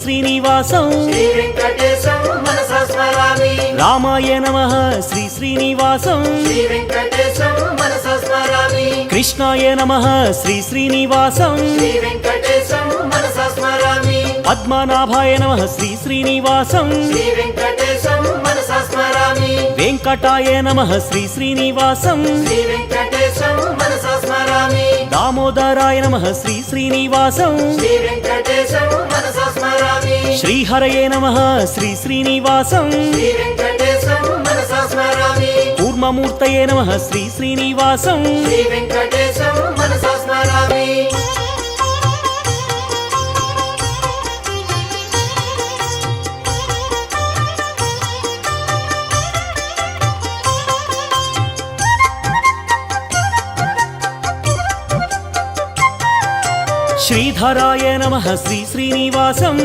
శ్రీనివాసం శ్రీ వెంకటేశం మనసా స్మరామి రామాయ నమః శ్రీ శ్రీనివాసం శ్రీ వెంకటేశం మనసా స్మరామి కృష్ణాయ నమః శ్రీ శ్రీనివాసం శ్రీ వెంకటేశం మనసా స్మరామి పద్మనాభాయ నమః శ్రీ శ్రీనివాసం శ్రీ వెంకటేశం మనసా స్మరామి వెంకటాయ నమః శ్రీ శ్రీనివాసం శ్రీ వెంకటేశం మనసా స్మరామి దామోదరాయ నమః శ్రీ శ్రీనివాసం శ్రీ వెంకటేశం మనసా స్మరామి శ్రీహరయే నమః శ్రీ శ్రీనివాసం శ్రీ వెంకటేశం మనసా స్మరామి కూర్మమూర్తయే నమః శ్రీ శ్రీనివాసం శ్రీ వెంకటేశం మనసా స్మరామి శ్రీధరాయ నమః శ్రీ శ్రీనివాసం